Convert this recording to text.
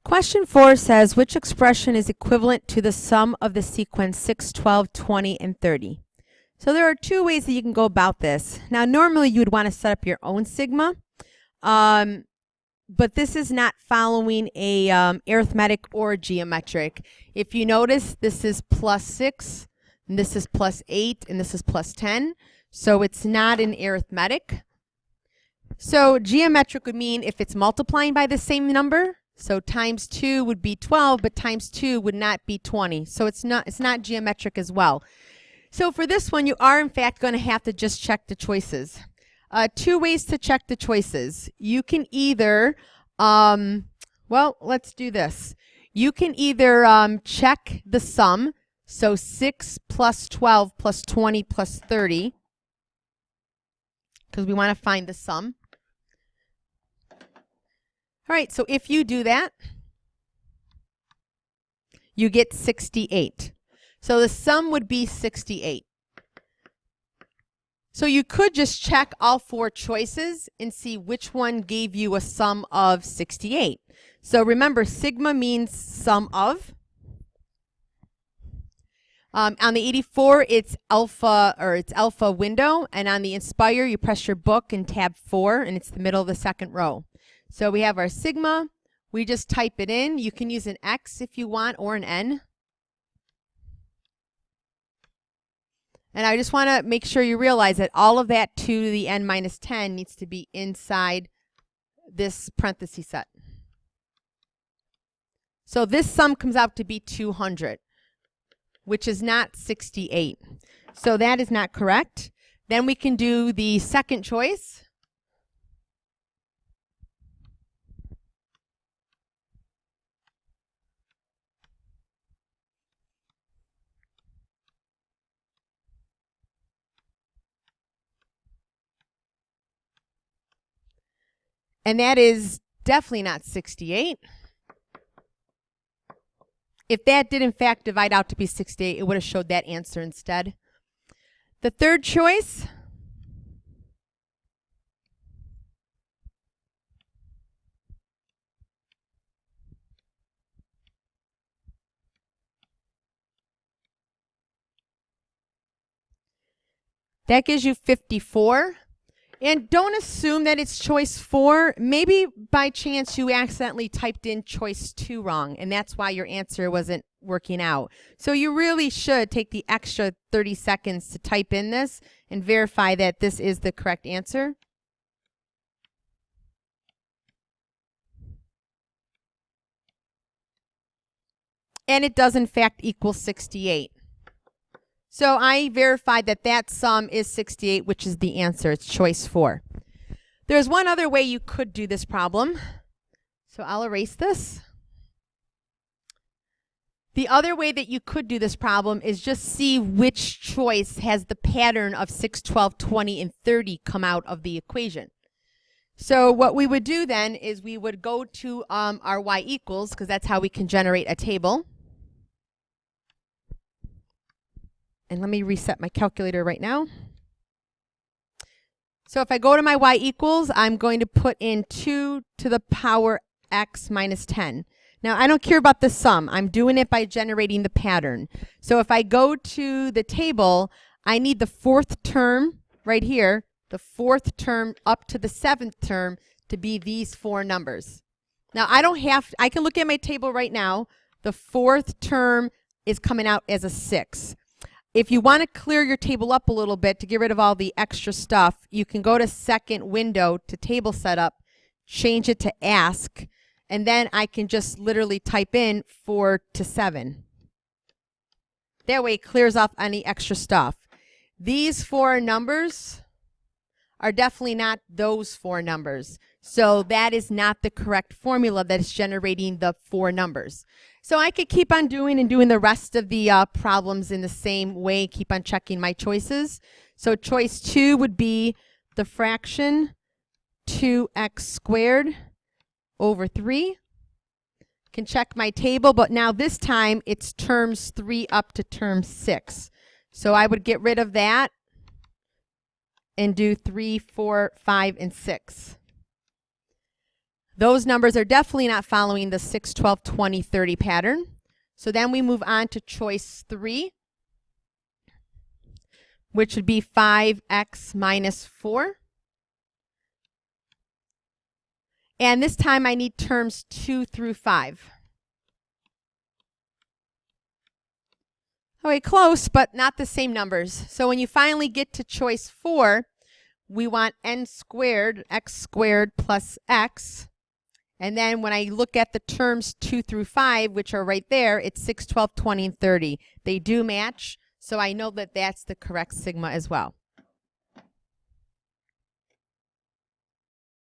Question 4 says, which expression is equivalent to the sum of the sequence 6, 12, 20, and 30? So there are two ways that you can go about this. Now, normally you would want to set up your own sigma, but this is not following a arithmetic or geometric. If you notice, this is plus 6, and this is plus 8, and this is plus 10. So it's not an arithmetic. So geometric would mean if it's multiplying by the same number. So times 2 would be 12, but times 2 would not be 20. So it's not geometric as well. So for this one, you are in fact going to have to just check the choices. Two ways to check the choices. You can either, well, let's do this. You can either check the sum, so 6 plus 12 plus 20 plus 30, because we want to find the sum. All right, so if you do that, you get 68. So the sum would be 68. So you could just check all four choices and see which one gave you a sum of 68. So remember, sigma means sum of. On the 84, it's alpha window, and on the Inspire, you press your book and tab 4, and it's the middle of the second row. So we have our sigma. We just type it in. You can use an X if you want, or an N. And I just want to make sure you realize that all of that 2 to the n minus 10 needs to be inside this parenthesis set. So this sum comes out to be 200, which is not 68. So that is not correct. Then we can do the second choice. And that is definitely not 68. If that did in fact divide out to be 68, it would have showed that answer instead. The third choice, that gives you 54. And don't assume that it's choice 4. Maybe by chance you accidentally typed in choice 2 wrong, and that's why your answer wasn't working out. So you really should take the extra 30 seconds to type in this and verify that this is the correct answer. And it does in fact equal 68. So I verified that that sum is 68, which is the answer. It's choice 4. There's one other way you could do this problem. So I'll erase this. The other way that you could do this problem is just see which choice has the pattern of 6, 12, 20, and 30 come out of the equation. So what we would do then is we would go to our y equals, because that's how we can generate a table. And let me reset my calculator right now. So if I go to my y equals, I'm going to put in 2 to the power x minus 10. Now, I don't care about the sum. I'm doing it by generating the pattern. So if I go to the table, I need the fourth term right here, the fourth term up to the seventh term to be these four numbers. Now, I can look at my table right now. The fourth term is coming out as a 6. If you want to clear your table up a little bit to get rid of all the extra stuff, you can go to second window to table setup, change it to ask, and then I can just literally type in 4 to 7. That way it clears off any extra stuff. These four numbers are definitely not those four numbers. So that is not the correct formula that is generating the four numbers. So I could keep on doing the rest of the problems in the same way, keep on checking my choices. So choice 2 would be the fraction 2x squared over 3. Can check my table, but now this time it's terms 3 up to term 6. So I would get rid of that and do 3, 4, 5, and 6. Those numbers are definitely not following the 6, 12, 20, 30 pattern. So then we move on to choice 3, which would be 5x minus 4. And this time I need terms 2 through 5. Okay, close, but not the same numbers. So when you finally get to choice 4, we want n squared, x squared plus x. And then when I look at the terms 2 through 5, which are right there, it's 6, 12, 20, and 30. They do match, so I know that that's the correct sigma as well.